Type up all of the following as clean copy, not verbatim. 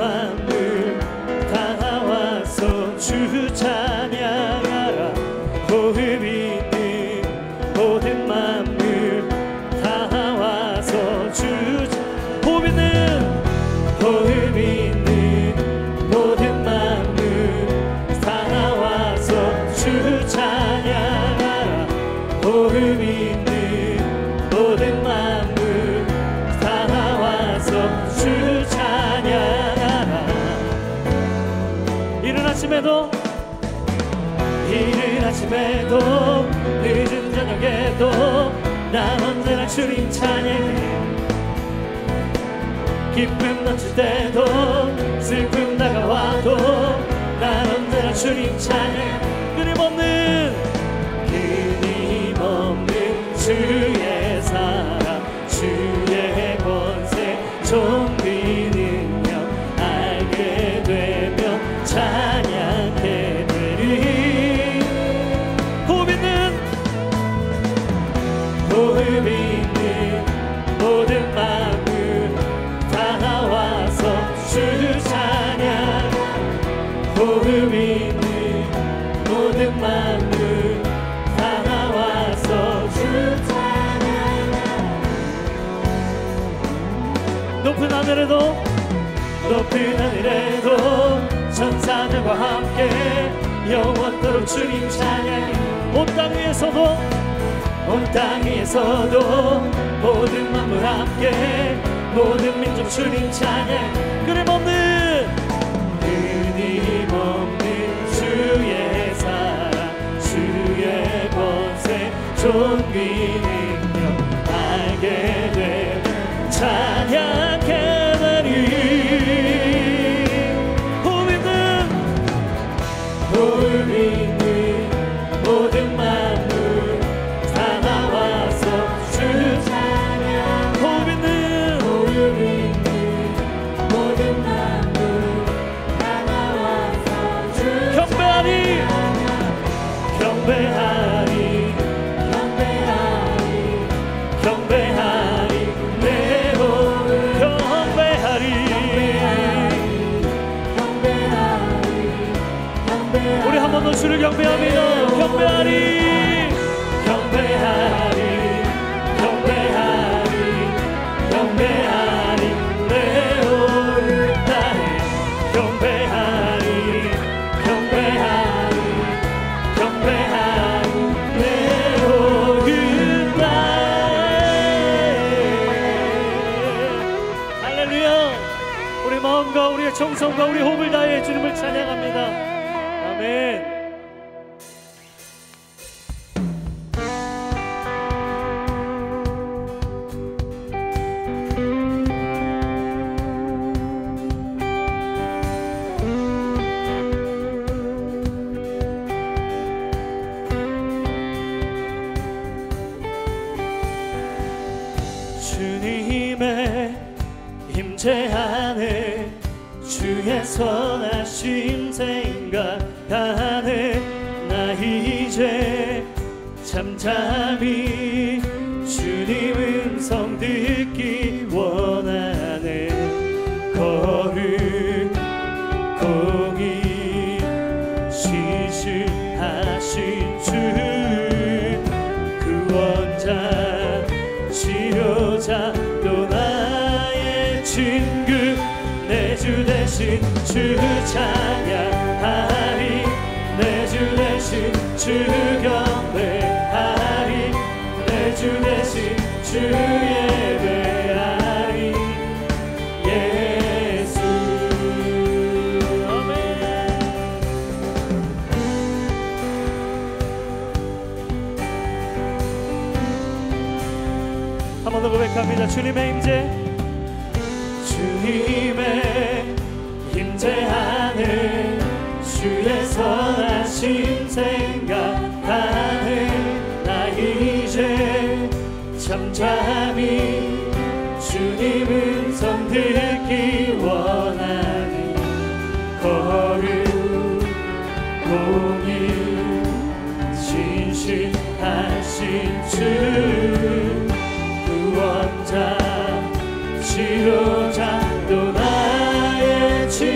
만물 다 나와서 주 찬양하라. 호흡 있는 모든 만물 다 나와서 주 호흡 있는 모든 만물 다 나와서 주 찬양하라. 호흡 있는 모든 만물 다 나와서 주 찬양하라. 이른 아침에도 늦은 저녁에도 난 언제나 주님 찬양해. 기쁨 넘칠 때도 슬픔 다가와도 난 언제나 주님 찬양해. 끊임없는 주의 사랑 주의 권세 존귀 능력 알게 되면 찬양해 되리. 호흡 있는 모든 만물 다 나와서 주 찬양. 호흡 있는 모든 만물 다 나와서 주 찬양. 높은 하늘에도 천사들과 함께 영원토록 주님 찬양해. 온 땅 위에서도 모든 만물 함께 모든 민족 주님 찬양. 끊임없는 주의 사랑 주의 권세 존귀 능력 알게 되면 찬양해 되리. 호흡 있는 모든 만물 다 나와서 주 찬양. 호흡 있는 모든 만물 다 나와서 주 경배하리. 내 몸을 경배하리. 우리 한 번 더 주를 경배합니다. 경배하리. 내 온 땅에 경배하리. 내 온 땅에. 할렐루야. 우리 마음과 우리의 정성과 우리 호흡을 다해 주님을 찬양합니다. 아멘. 주님의 임재 안에 주의 선하심 생각하네. 나 이제 잠잠히 주님 음성 듣기 원하네. 거룩 공의 신실하신 주 구원자 치료자 또 나의 친구 내 주 대신 주 찬양하리. 내 주 대신 주 경배하리. 내 주 대신 주 예배하리. 예수. 아멘. 한 번 더 고백합니다. 주님의 임재 안에 주의 선하심 생각하네. 나 이제 잠잠히 주님 음성 듣기 원하네. 거룩 공의 신실하신 주 구원자 치료자 또 나의 친구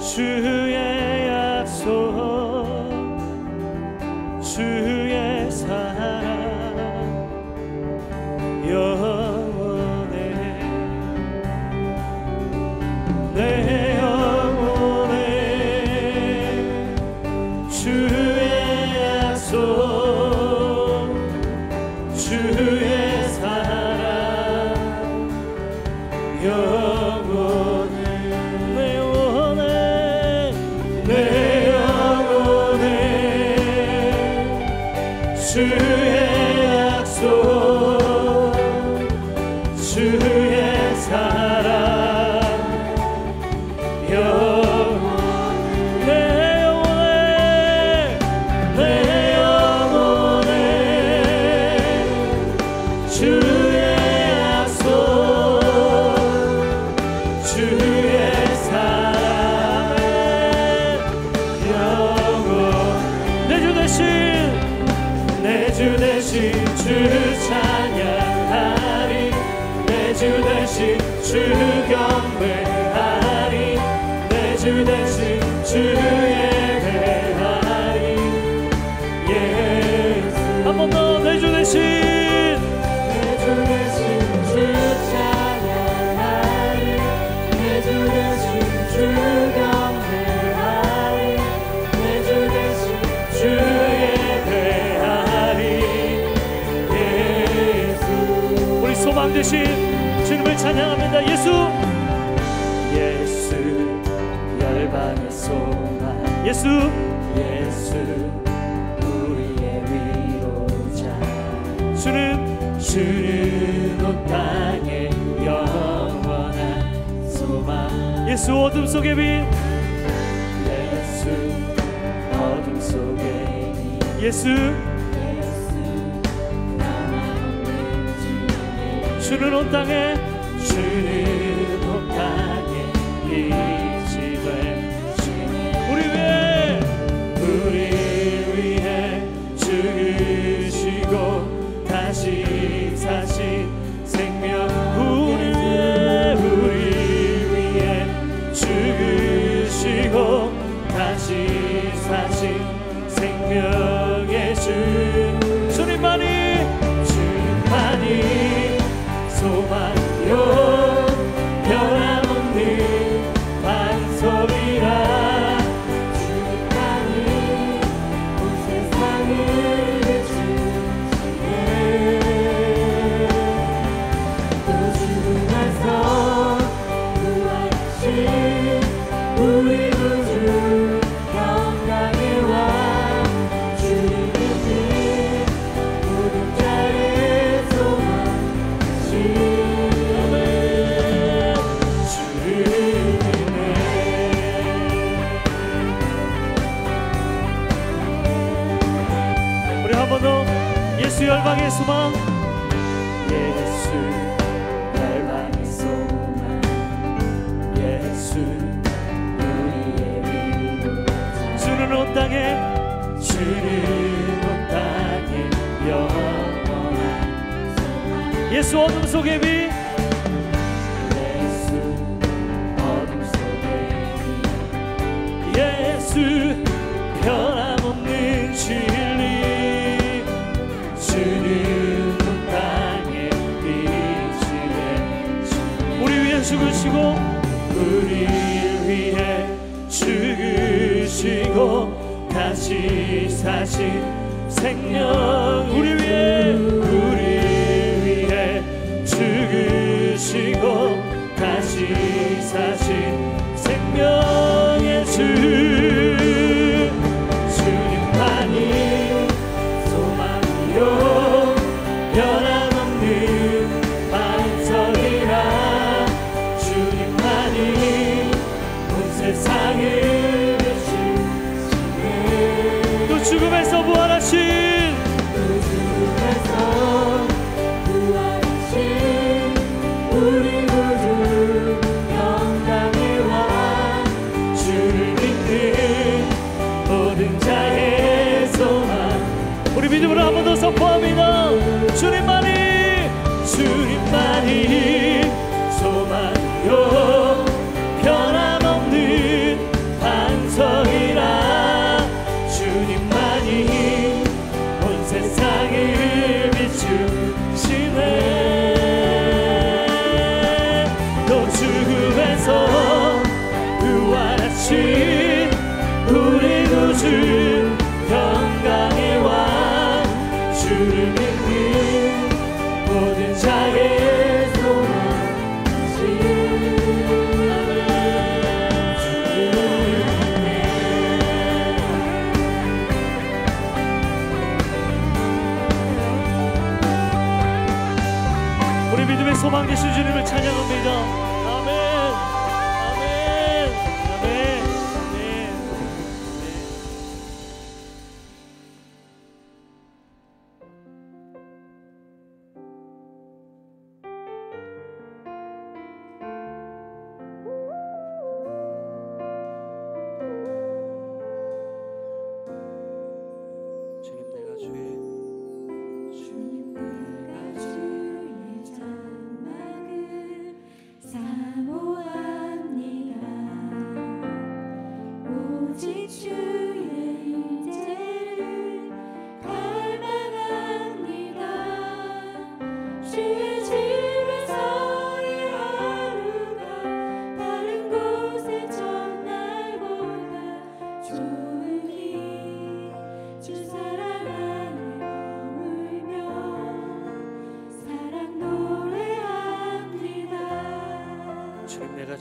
주의 약속 주의 사랑 영원해 내 영혼에 주의 약속 주의 사랑 영원해 내 영혼에 내 영혼에 주의 약속 주의 사랑 영원해 내 영혼에 주의 약속 주의 사랑 영원해 내 주 대신 주 찬양하리 내 주 대신 주 경배하리 내 주 대신 주 예배하리 예수 한 번 더 내 주 대신 주 찬양하리 내 주 대신 주 경배하리 내 주 대신 주 예배하리 예수 우리 소망 되신 주님을 찬양합니다. 예수 열방의 소망 예수 우리의 위로자 주는 온 땅의 영원한 소망 예수 어둠 속의 빛 예수 어둠 속의 빛 예수 주는 온 땅에 빛이 된 우리 위해 죽으시고 다시 사신 생명 우리 위해 죽으시고 다시 사신 생명의 주님만이 소망요 변함없는 반석이라 주님만이 온 세상을 비추시네 또 죽음에서 부활하신 우리 구주 영광의 왕 주님의 신 모든 자의 소망 우리 한 번 더 예수 열방의 소망 예수 열방의 소망 예수 우리의 위로자 주는 온 땅에 영원한 소망 예수 어둠 속의 빛 예수 어둠 속의 빛 예수 변함없는 진리 주는 온 땅에 빛이 된 우리 위해 죽으시고 다시 사신 생명 우리 위해 죽으시고 다시 사신 생명의 주님만이 소망이요 변함없는 반석이라 주님만이 온 세상을 비추시네 또 죽음에서 부활하신 우리 구주 영광의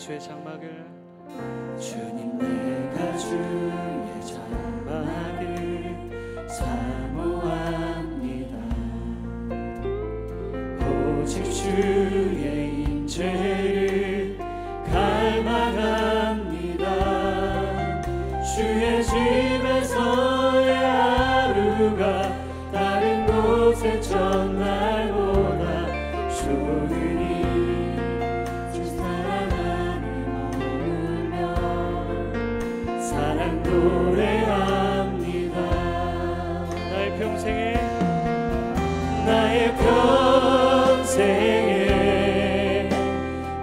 주의 장막을 주님 내가 주의 장막을 사모합니다. 오직 주의 임재를 갈망합니다. 주의 집에서의 하루가 다른 곳의 첫날보다 좋으니 주 사랑 안에 머물며 사랑 노래합니다. 나의 평생에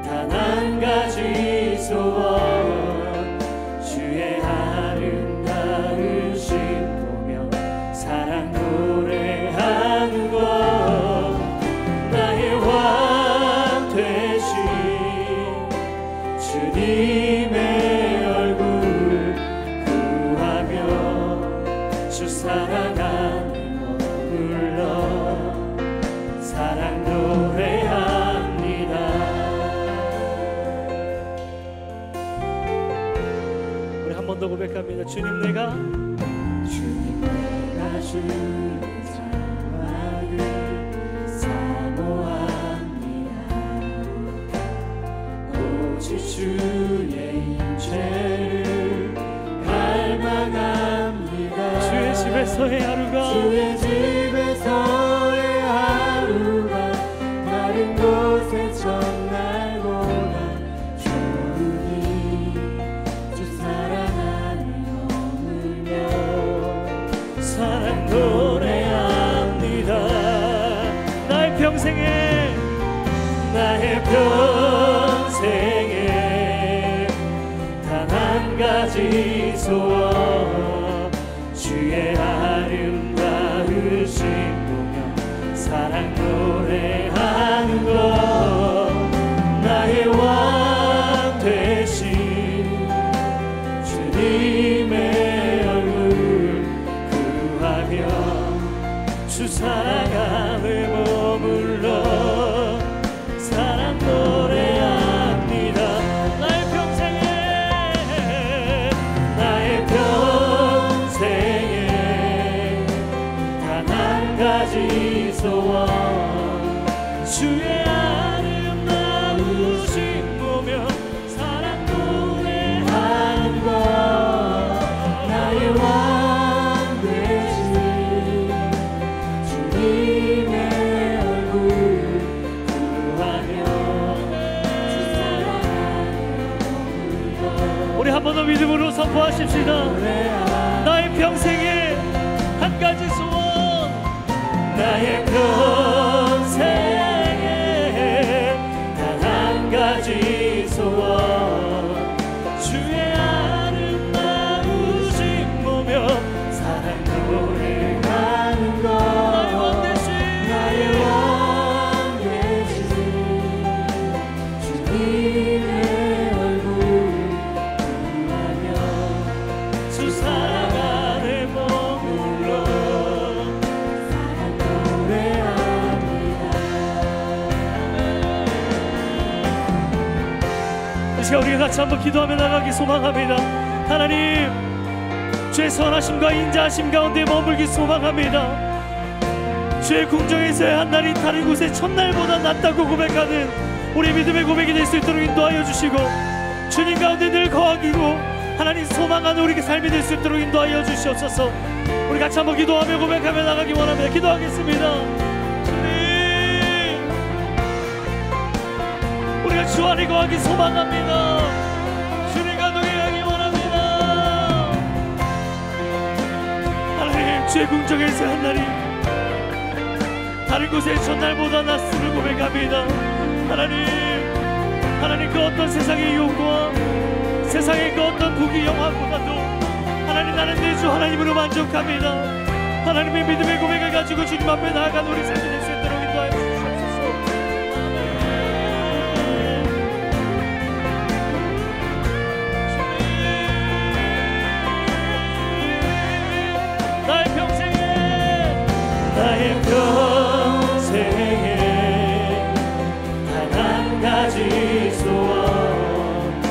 단 한 가지 소원 주의 아름다우신 보며 사랑 노래하는 것 나의 왕 되신 주님의 얼굴 구하며 주 사랑 안에 머물러 사랑 노래합니다. 우리 한 번 더 고백합니다. 주님 내가 주의 장막을 사모합니다. 오직 주의 임재를 갈망합니다. 주의 집에서의 하루가 주의 집에서의 하루가 다른 곳의 첫날보다 좋으니 주 사랑 안에 머물며 사랑 노래합니다. 나의 평생에 단 한 가지 소원 주의 아름다우신 보며 사랑 노래하는 것 나의 왕 되신 주님의 얼굴 구하며 주 사랑 안에 머물러 사랑 노래합니다. 나의 평생에 단 한 가지 소원 주의 아름다우신 보며 사랑 노래하는 것 나의 왕 되신 주님의 얼굴 구하며 주 사랑 우리 한 번 더 믿음으로 선포하십시다. 나의 평생에 한 가지 소원 나의 평생에 단 한 가지 소원 주의 아름다우신 보며 사랑 노래하는 것 나의 왕 되신 주님의 얼굴 구하며 주 사랑 안에 머물러 이 시간 우리가 같이 한번 기도하며 나가기 소망합니다. 하나님 주의 선하심과 인자하심 가운데 머물기 소망합니다. 주의 궁정에서의 한날이 다른 곳의 첫날보다 낫다고 고백하는 우리 믿음의 고백이 될 수 있도록 인도하여 주시고 주님 가운데 늘 거하기고 하나님 소망하는 우리의 삶이 될 수 있도록 인도하여 주시옵소서. 우리 같이 한번 기도하며 고백하며 나가기 원합니다. 기도하겠습니다. 주님 우리가 주 안에 거하기 소망합니다. 주님과 동행하기 원합니다. 하나님 주의 궁정에서 한 날이 다른 곳의 첫날보다 낫음을 고백합니다. 하나님 그 어떤 세상의 유혹과 세상의 그 어떤 부귀 영화보다도 하나님 나는 내 주 하나님으로 만족합니다. 하나님의 믿음의 고백을 가지고 주님 앞에 나아가는 우리 삶이 될 수 있도록 인도하여 주시옵소서. 나의 평생에 단 한 가지 소원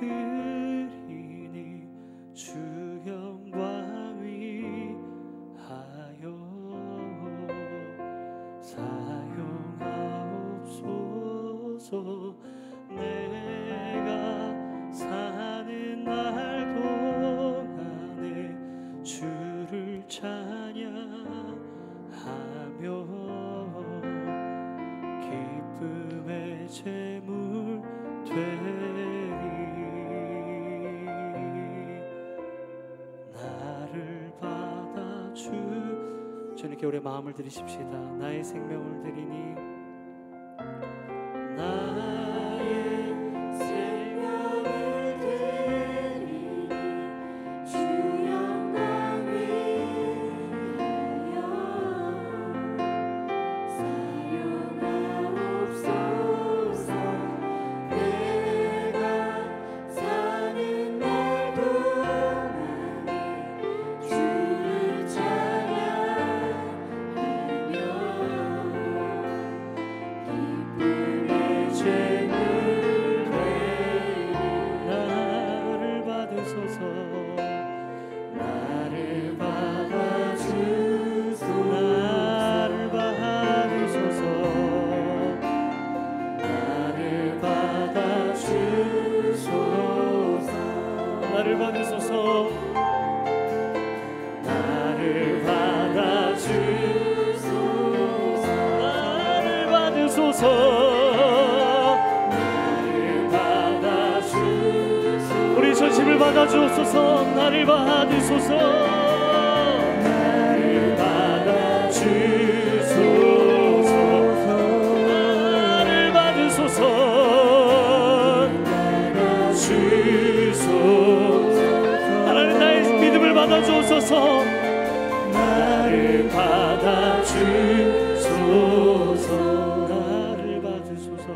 드리니 주 영광 위하여 사용하옵소서. 내가 사는 날 동안에 주를 찬양하며 기쁨의 제물 되리. 나를 받아주 주님께 우리의 마음을 드리십시다. 나의 생명을 드리니 나의 생명을 드리니 주 영광 위하여 사용하옵소서. 내가 사는 날 동안에 주를 찬양하며 기쁨의 제물 나를 받으소서. 나를 받아주소서. 나를 받으소서. 나를 받아주소서. 나를 받으소서. 나를 받아주소서. 나를 받으소서. 나를 받아주소서. 우리 전심을 받아주옵소서. 나를 받으소서. 나를 받아주소서. 나를 받으소서. 하나님 나의 믿음을 받아주옵소서. 나를 받아주소서. 나를 받으소서.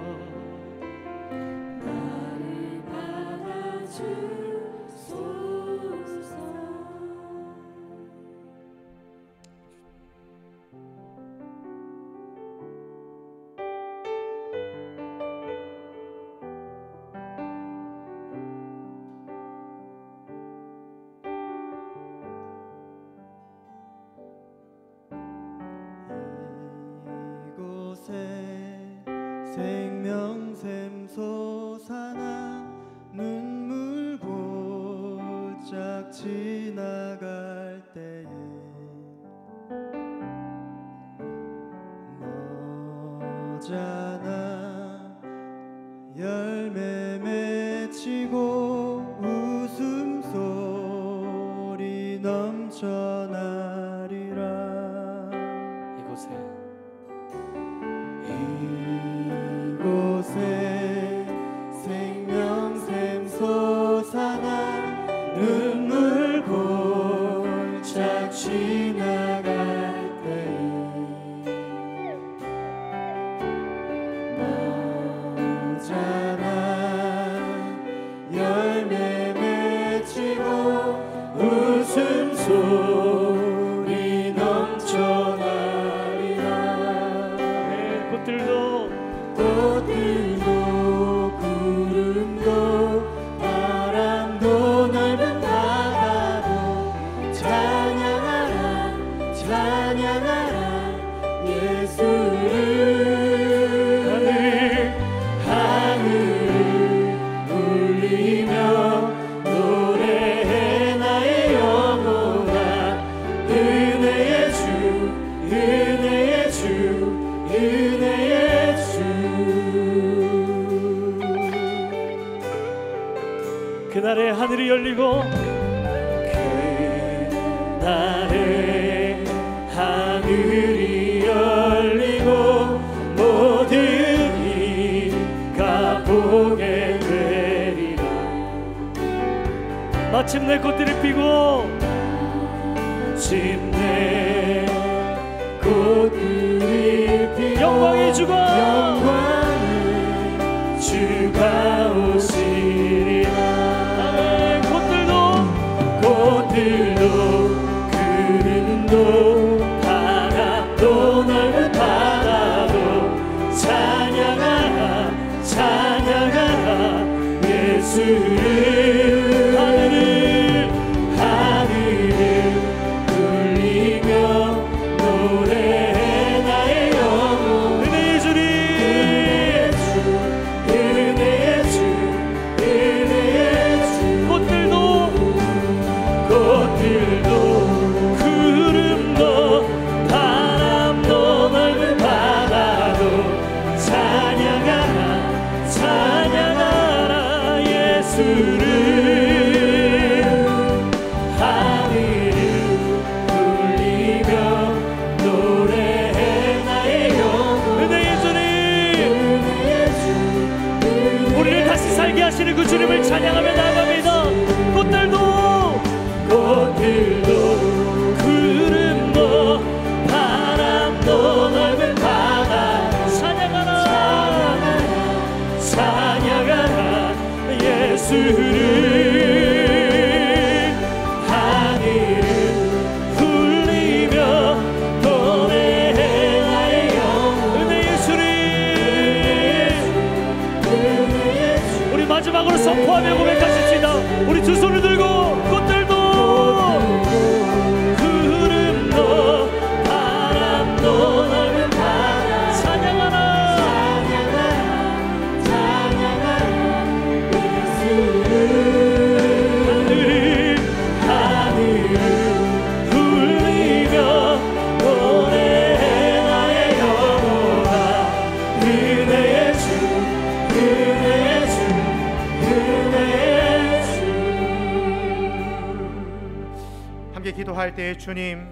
나를 받아주소서. 이곳에 생명샘 솟아나 눈물 곧작 지나갈 때에 너잖아 열매 맺히고 웃음소리 넘쳐나리라. 이곳에 이곳에 생명샘 솟아나 눈물 곧작 지나갈 때에 너잖아 열매 맺히고 웃음소리 넘쳐나리라. 꽃들도 구름도 바람도 넓은 바다도 찬양하라 찬양하라 예수를. 하늘 울리며 노래해 나의 영혼아. 은혜의 주 은혜의 주 은혜의 주. 그날에 하늘이 열리고 그날에 하늘이 열리고 모든 이가 보게 되리라. 마침내 꽃들이 피고 마침내 꽃들이 피고 영광의 주가 영광의 주가 오시리라. 꽃들도 구름도 바람도 넓은 바다도 찬양하라 찬양하라 예수를. 예수를 하늘을 울리며 노래해 나의 영혼 은혜의 주님 우리를 다시 살게 하시는 그 주님을 찬양하며 나아갑니다. 꽃들도 구름도 바람도 넓은 바다 찬양하라 찬양하라 예수를 하늘을 울리며 노래해 나의 영혼 은혜의 주님 우리 마지막으로 선포하며 고백하십시다. 우리 두 손을 들고 꽃들도 구름도 바람도 넓은 바다 찬양하라 하늘을 울리며 노래해 나의 영혼아 은혜의 주 은혜의 주 은혜의 주 함께 기도할 때에 주님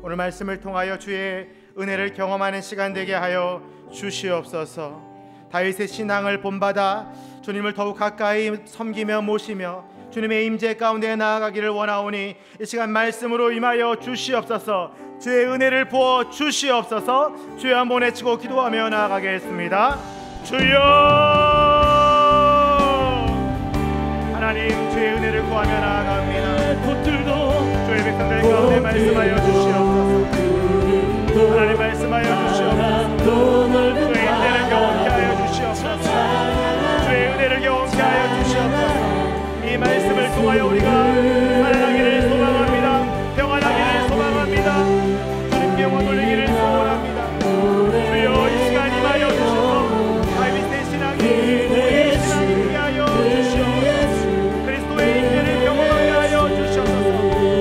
오늘 말씀을 통하여 주의 은혜를 경험하는 시간 되게 하여 주시옵소서. 다윗의 신앙을 본받아 주님을 더욱 가까이 섬기며 모시며 주님의 임재 가운데 나아가기를 원하오니 이 시간 말씀으로 임하여 주시옵소서. 주의 은혜를 부어 주시옵소서. 주여 한번 외치고 기도하며 나아가겠습니다. 주여 하나님 주의 은혜를 구하며 나아갑니다. 꽃들도 주의 백성들 가운데 말씀하여 주시옵소서. 하나님 말씀하여 주시옵소서. 주의 은혜를 경험케 하여 주시옵소서. 주의 은혜를 경험케 하여 주시옵소서. 이 말씀을 통하여 우리가 살아나기를 소망합니다. 평안하기를 소망합니다. 주님께 영광 돌리기를 소원합니다. 주여 이 시간 임하여 주시고 다윗의 신앙이 우리의 신앙이 되게 하여 주시옵소서. 그리스도의 임재를 경험하게 하여 주시옵소서.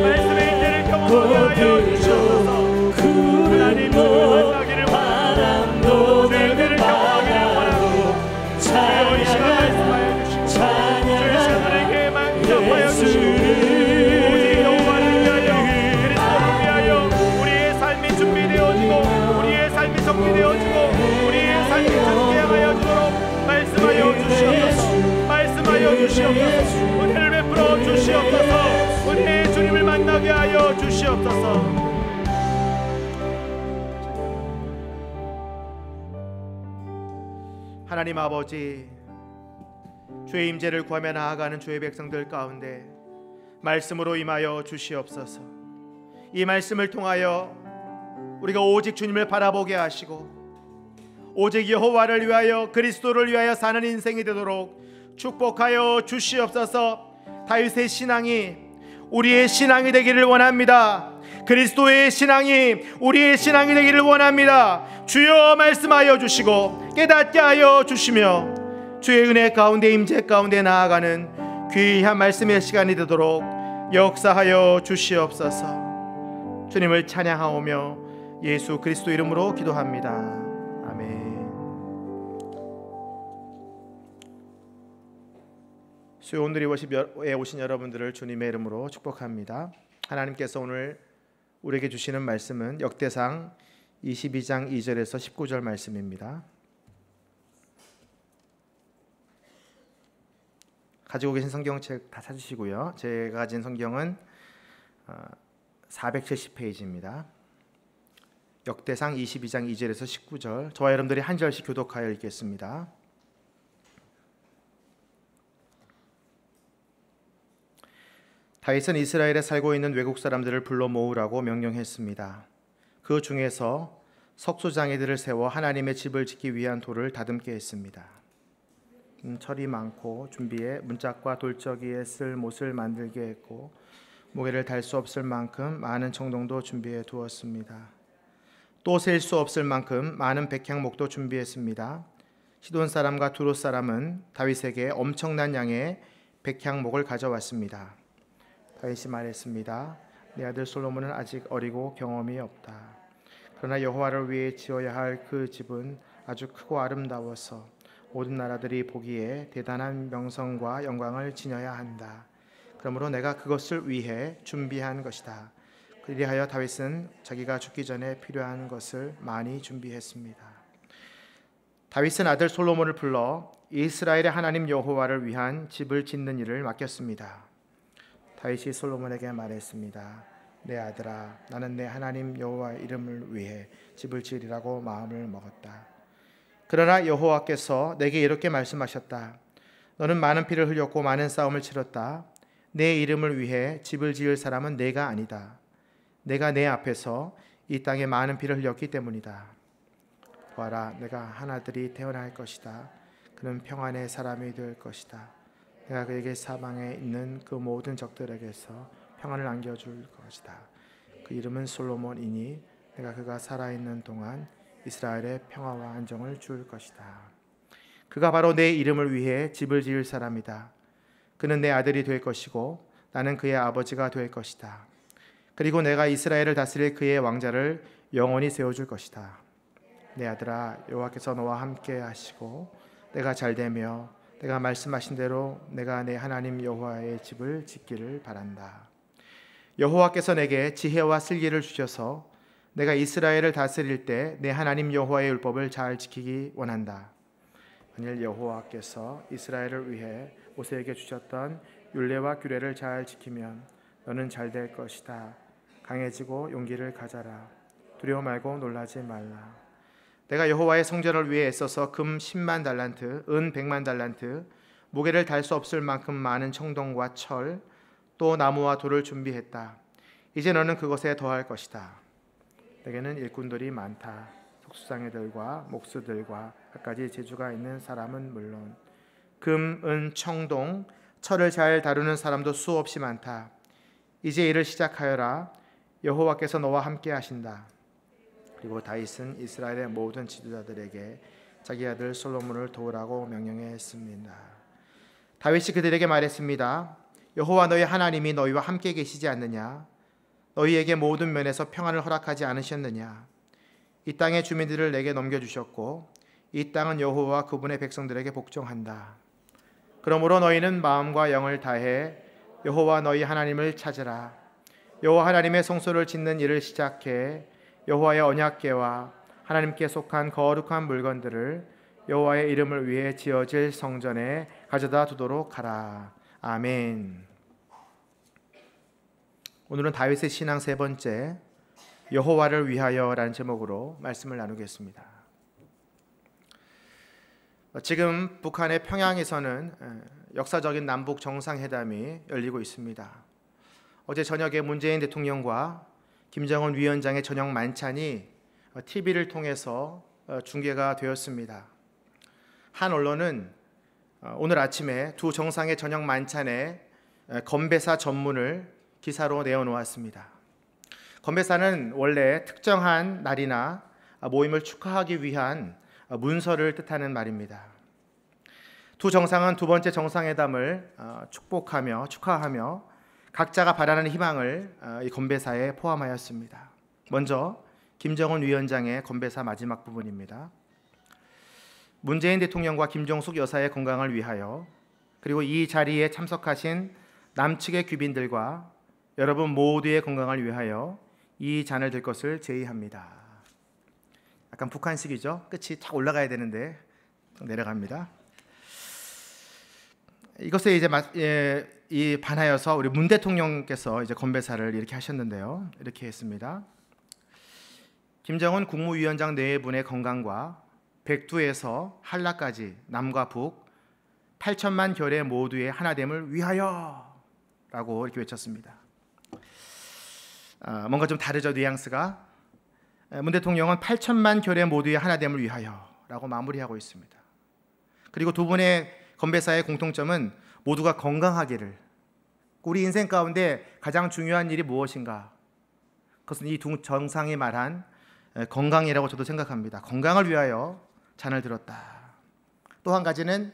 말씀의 임재를 경험하게 하여 주시옵소서. 하나님 주를 만나기를 원하고 주의 은혜를 경험하기를 원하고 주여 이 시간 말씀하여 주시고 주의 시간들에게 만족하여 주시고 오직 여호와를 위하여 그리스도를 위하여 우리의 삶이 준비되어지고 우리의 삶이 정리되어지고 우리의 삶이 존귀하여 주도록 말씀하여 주시옵소서. 말씀하여 주시옵소서. 은혜를 베풀어 주시옵소서. 은혜의 주님을 만나게 하여 주시옵소서. 하나님 아버지 주의 임재를 구하며 나아가는 주의 백성들 가운데 말씀으로 임하여 주시옵소서. 이 말씀을 통하여 우리가 오직 주님을 바라보게 하시고 오직 여호와를 위하여 그리스도를 위하여 사는 인생이 되도록 축복하여 주시옵소서. 다윗의 신앙이 우리의 신앙이 되기를 원합니다. 그리스도의 신앙이 우리의 신앙이 되기를 원합니다. 주여 말씀하여 주시고 깨닫게 하여 주시며 주의 은혜 가운데 임재 가운데 나아가는 귀한 말씀의 시간이 되도록 역사하여 주시옵소서. 주님을 찬양하오며 예수 그리스도 이름으로 기도합니다. 아멘. 수요 오늘이 워십에 오신 여러분들을 주님의 이름으로 축복합니다. 하나님께서 오늘 우리에게 주시는 말씀은 역대상 22장 2절에서 19절 말씀입니다. 가지고 계신 성경책 다 찾으시고요. 제가 가진 성경은 470페이지입니다. 역대상 22장 2절에서 19절 저와 여러분들이 한 절씩 교독하여 읽겠습니다. 다윗은 이스라엘에 살고 있는 외국 사람들을 불러 모으라고 명령했습니다. 그 중에서 석소장이들을 세워 하나님의 집을 짓기 위한 돌을 다듬게 했습니다. 철이 많고 준비해 문짝과 돌적이에 쓸 못을 만들게 했고 무게를 달 수 없을 만큼 많은 청동도 준비해 두었습니다. 또 셀 수 없을 만큼 많은 백향목도 준비했습니다. 시돈 사람과 두롯 사람은 다윗에게 엄청난 양의 백향목을 가져왔습니다. 다윗이 말했습니다. 내 아들 솔로몬은 아직 어리고 경험이 없다. 그러나 여호와를 위해 지어야 할 그 집은 아주 크고 아름다워서 모든 나라들이 보기에 대단한 명성과 영광을 지녀야 한다. 그러므로 내가 그것을 위해 준비한 것이다. 그리하여 다윗은 자기가 죽기 전에 필요한 것을 많이 준비했습니다. 다윗은 아들 솔로몬을 불러 이스라엘의 하나님 여호와를 위한 집을 짓는 일을 맡겼습니다. 다윗이 솔로몬에게 말했습니다. 내 아들아, 나는 내 하나님 여호와의 이름을 위해 집을 지으리라고 마음을 먹었다. 그러나 여호와께서 내게 이렇게 말씀하셨다. 너는 많은 피를 흘렸고 많은 싸움을 치렀다. 내 이름을 위해 집을 지을 사람은 내가 아니다. 내가 내 앞에서 이 땅에 많은 피를 흘렸기 때문이다. 보아라, 내가 한 아들이 태어날 것이다. 그는 평안의 사람이 될 것이다. 내가 그에게 사방에 있는 그 모든 적들에게서 평안을 안겨줄 것이다. 그 이름은 솔로몬이니 내가 그가 살아있는 동안 이스라엘의 평화와 안정을 줄 것이다. 그가 바로 내 이름을 위해 집을 지을 사람이다. 그는 내 아들이 될 것이고 나는 그의 아버지가 될 것이다. 그리고 내가 이스라엘을 다스릴 그의 왕자를 영원히 세워줄 것이다. 내 아들아, 여호와께서 너와 함께 하시고 내가 잘되며 내가 말씀하신 대로 내가 내 하나님 여호와의 집을 짓기를 바란다. 여호와께서 내게 지혜와 슬기를 주셔서 내가 이스라엘을 다스릴 때 내 하나님 여호와의 율법을 잘 지키기 원한다. 만일 여호와께서 이스라엘을 위해 모세에게 주셨던 율례와 규례를 잘 지키면 너는 잘 될 것이다. 강해지고 용기를 가져라. 두려워 말고 놀라지 말라. 내가 여호와의 성전을 위해 애써서 금 10만 달란트, 은 100만 달란트, 무게를 달 수 없을 만큼 많은 청동과 철, 또 나무와 돌을 준비했다. 이제 너는 그것에 더할 것이다. 내게는 일꾼들이 많다. 속수상애들과 목수들과 갖가지 재주가 있는 사람은 물론 금, 은, 청동, 철을 잘 다루는 사람도 수없이 많다. 이제 일을 시작하여라. 여호와께서 너와 함께 하신다. 그리고 다윗은 이스라엘의 모든 지도자들에게 자기 아들 솔로몬을 도우라고 명령했습니다. 다윗이 그들에게 말했습니다. 여호와 너희 하나님이 너희와 함께 계시지 않느냐? 너희에게 모든 면에서 평안을 허락하지 않으셨느냐? 이 땅의 주민들을 내게 넘겨주셨고 이 땅은 여호와 그분의 백성들에게 복종한다. 그러므로 너희는 마음과 영을 다해 여호와 너희 하나님을 찾으라. 여호와 하나님의 성소를 짓는 일을 시작해 여호와의 언약궤와 하나님께 속한 거룩한 물건들을 여호와의 이름을 위해 지어질 성전에 가져다 두도록 하라. 아멘. 오늘은 다윗의 신앙 세 번째, 여호와를 위하여라는 제목으로 말씀을 나누겠습니다. 지금 북한의 평양에서는 역사적인 남북 정상회담이 열리고 있습니다. 어제 저녁에 문재인 대통령과 김정은 위원장의 저녁 만찬이 TV를 통해서 중계가 되었습니다. 한 언론은 오늘 아침에 두 정상의 저녁 만찬에 건배사 전문을 기사로 내어놓았습니다. 건배사는 원래 특정한 날이나 모임을 축하하기 위한 문서를 뜻하는 말입니다. 두 정상은 두 번째 정상회담을 축복하며 축하하며 각자가 바라는 희망을 이 건배사에 포함하였습니다. 먼저 김정은 위원장의 건배사 마지막 부분입니다. 문재인 대통령과 김정숙 여사의 건강을 위하여, 그리고 이 자리에 참석하신 남측의 귀빈들과 여러분 모두의 건강을 위하여 이 잔을 들 것을 제의합니다. 약간 북한식이죠. 끝이 탁 올라가야 되는데 내려갑니다. 이것에 이제 이 반하여서 우리 문 대통령께서 이제 건배사를 이렇게 하셨는데요. 이렇게 했습니다. 김정은 국무위원장 네 분의 건강과 백두에서 한라까지 남과 북 8천만 결의 모두의 하나됨을 위하여라고 이렇게 외쳤습니다. 뭔가 좀 다르죠, 뉘앙스가. 문 대통령은 8천만 결의 모두의 하나됨을 위하여라고 마무리하고 있습니다. 그리고 두 분의 건배사의 공통점은 모두가 건강하기를. 우리 인생 가운데 가장 중요한 일이 무엇인가? 그것은 이 두 정상이 말한 건강이라고 저도 생각합니다. 건강을 위하여 잔을 들었다. 또 한 가지는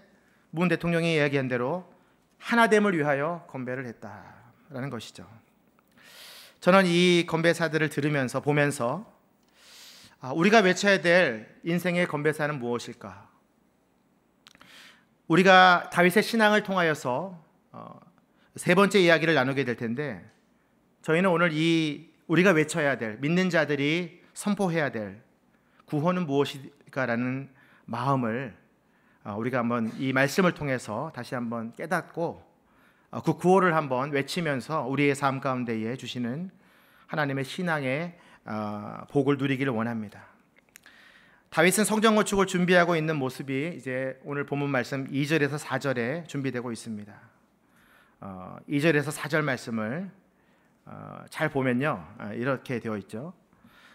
문 대통령이 이야기한 대로 하나됨을 위하여 건배를 했다라는 것이죠. 저는 이 건배사들을 들으면서 보면서 우리가 외쳐야 될 인생의 건배사는 무엇일까? 우리가 다윗의 신앙을 통하여서 세 번째 이야기를 나누게 될 텐데, 저희는 오늘 우리가 외쳐야 될, 믿는 자들이 선포해야 될 구호는 무엇일까라는 마음을 우리가 한번 이 말씀을 통해서 다시 한번 깨닫고 그 구호를 한번 외치면서 우리의 삶 가운데에 주시는 하나님의 신앙의 복을 누리기를 원합니다. 다윗은 성전 건축을 준비하고 있는 모습이 이제 오늘 본문 말씀 2절에서 4절에 준비되고 있습니다. 2절에서 4절 말씀을 잘 보면요, 이렇게 되어 있죠.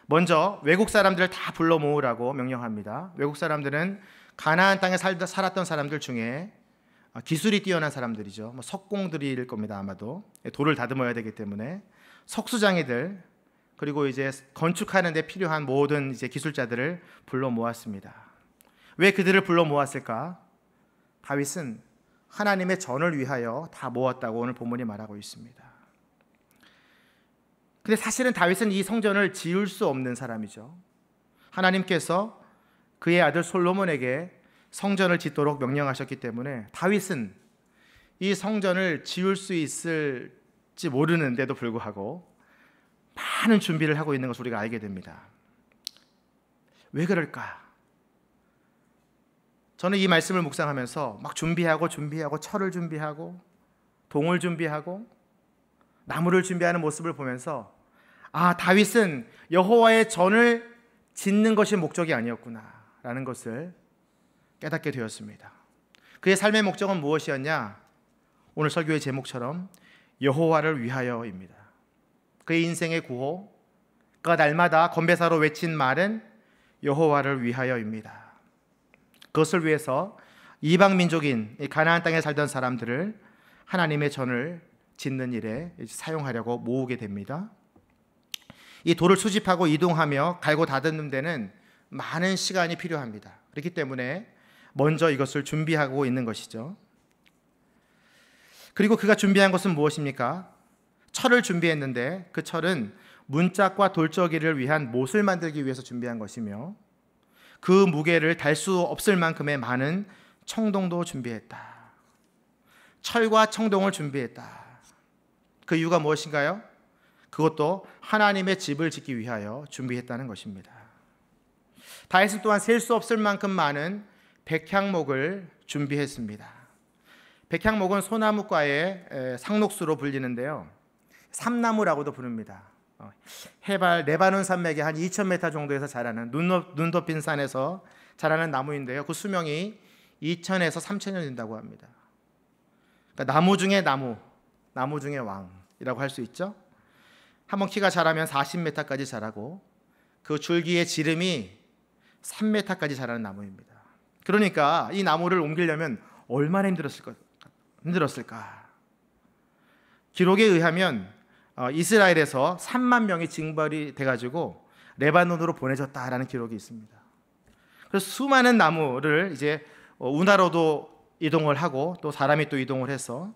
먼저 외국 사람들을 다 불러 모으라고 명령합니다. 외국 사람들은 가나안 땅에 살았던 사람들 중에 기술이 뛰어난 사람들이죠. 석공들일 겁니다. 아마도 돌을 다듬어야 되기 때문에 석수장이들, 그리고 이제 건축하는 데 필요한 모든 이제 기술자들을 불러 모았습니다. 왜 그들을 불러 모았을까? 다윗은 하나님의 전을 위하여 다 모았다고 오늘 본문이 말하고 있습니다. 근데 사실은 다윗은 이 성전을 지을 수 없는 사람이죠. 하나님께서 그의 아들 솔로몬에게 성전을 짓도록 명령하셨기 때문에 다윗은 이 성전을 지을 수 있을지 모르는데도 불구하고 많은 준비를 하고 있는 것을 우리가 알게 됩니다. 왜 그럴까? 저는 이 말씀을 묵상하면서 막 준비하고 철을 준비하고 동을 준비하고 나무를 준비하는 모습을 보면서 다윗은 여호와의 전을 짓는 것이 목적이 아니었구나라는 것을 깨닫게 되었습니다. 그의 삶의 목적은 무엇이었냐? 오늘 설교의 제목처럼 여호와를 위하여입니다. 그의 인생의 구호, 그가 날마다 건배사로 외친 말은 여호와를 위하여입니다. 그것을 위해서 이방 민족인 가나안 땅에 살던 사람들을 하나님의 전을 짓는 일에 사용하려고 모으게 됩니다. 이 돌을 수집하고 이동하며 갈고 다듬는 데는 많은 시간이 필요합니다. 그렇기 때문에 먼저 이것을 준비하고 있는 것이죠. 그리고 그가 준비한 것은 무엇입니까? 철을 준비했는데 그 철은 문짝과 돌저기를 위한 못을 만들기 위해서 준비한 것이며, 그 무게를 달 수 없을 만큼의 많은 청동도 준비했다. 철과 청동을 준비했다. 그 이유가 무엇인가요? 그것도 하나님의 집을 짓기 위하여 준비했다는 것입니다. 다윗은 또한 셀 수 없을 만큼 많은 백향목을 준비했습니다. 백향목은 소나무과의 상록수로 불리는데요, 삼나무라고도 부릅니다. 해발 레바논 산맥의 한 2000m 정도에서 자라는 눈 덮인 산에서 자라는 나무인데요, 그 수명이 2000에서 3000년 된다고 합니다. 그러니까 나무 중에 나무 중에 왕이라고 할 수 있죠. 한번 키가 자라면 40m까지 자라고 그 줄기의 지름이 3m까지 자라는 나무입니다. 그러니까 이 나무를 옮기려면 얼마나 힘들었을까? 기록에 의하면 이스라엘에서 3만 명이 징발이 돼가지고 레바논으로 보내졌다라는 기록이 있습니다. 그래서 수많은 나무를 이제 운하로도 이동을 하고 또 사람이 또 이동을 해서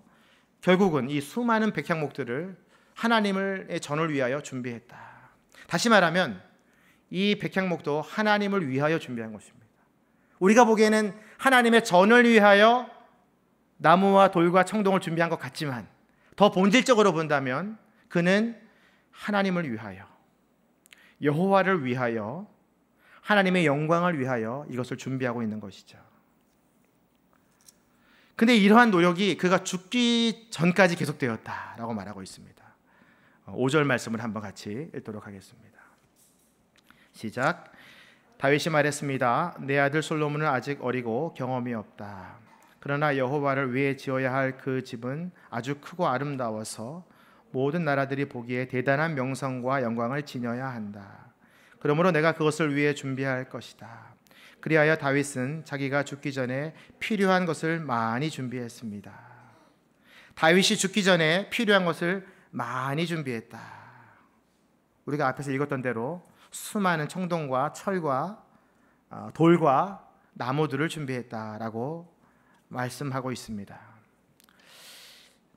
결국은 이 수많은 백향목들을 하나님의 전을 위하여 준비했다. 다시 말하면 이 백향목도 하나님을 위하여 준비한 것입니다. 우리가 보기에는 하나님의 전을 위하여 나무와 돌과 청동을 준비한 것 같지만 더 본질적으로 본다면 그는 하나님을 위하여, 여호와를 위하여, 하나님의 영광을 위하여 이것을 준비하고 있는 것이죠. 근데 이러한 노력이 그가 죽기 전까지 계속되었다라고 말하고 있습니다. 5절 말씀을 한번 같이 읽도록 하겠습니다. 시작. 다윗이 말했습니다. 내 아들 솔로몬은 아직 어리고 경험이 없다. 그러나 여호와를 위해 지어야 할 그 집은 아주 크고 아름다워서 모든 나라들이 보기에 대단한 명성과 영광을 지녀야 한다. 그러므로 내가 그것을 위해 준비할 것이다. 그리하여 다윗은 자기가 죽기 전에 필요한 것을 많이 준비했습니다. 다윗이 죽기 전에 필요한 것을 많이 준비했다. 우리가 앞에서 읽었던 대로 수많은 청동과 철과 돌과 나무들을 준비했다라고 말씀하고 있습니다.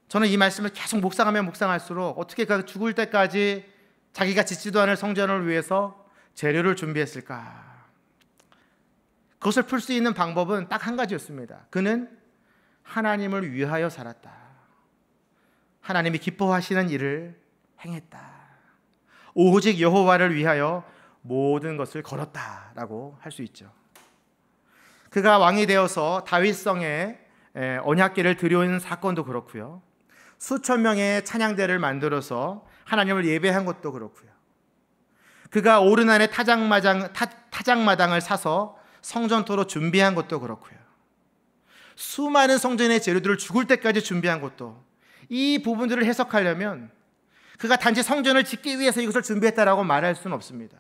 저는 이 말씀을 계속 묵상하면 묵상할수록 어떻게 그 죽을 때까지 자기가 짓지도 않을 성전을 위해서 재료를 준비했을까? 그것을 풀 수 있는 방법은 딱 한 가지였습니다. 그는 하나님을 위하여 살았다. 하나님이 기뻐하시는 일을 행했다. 오직 여호와를 위하여 모든 것을 걸었다라고 할 수 있죠. 그가 왕이 되어서 다윗성에 언약궤를 들여온 사건도 그렇고요. 수천 명의 찬양대를 만들어서 하나님을 예배한 것도 그렇고요. 그가 오르난의 타작마당을 사서 성전토로 준비한 것도 그렇고요. 수많은 성전의 재료들을 죽을 때까지 준비한 것도, 이 부분들을 해석하려면 그가 단지 성전을 짓기 위해서 이것을 준비했다라고 말할 수는 없습니다.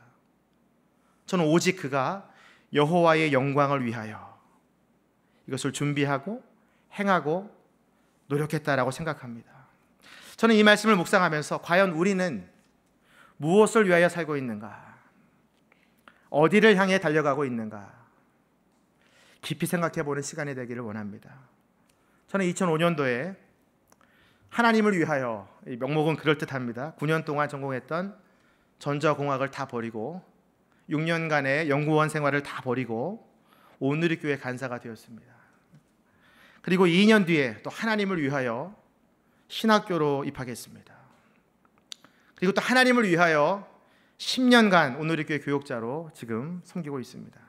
저는 오직 그가 여호와의 영광을 위하여 이것을 준비하고 행하고 노력했다라고 생각합니다. 저는 이 말씀을 묵상하면서 과연 우리는 무엇을 위하여 살고 있는가? 어디를 향해 달려가고 있는가? 깊이 생각해보는 시간이 되기를 원합니다. 저는 2005년도에 하나님을 위하여, 이 명목은 그럴듯합니다. 9년 동안 전공했던 전자공학을 다 버리고 6년간의 연구원 생활을 다 버리고 온누리교회 간사가 되었습니다. 그리고 2년 뒤에 또 하나님을 위하여 신학교로 입학했습니다. 그리고 또 하나님을 위하여 10년간 온누리교회 교육자로 지금 섬기고 있습니다.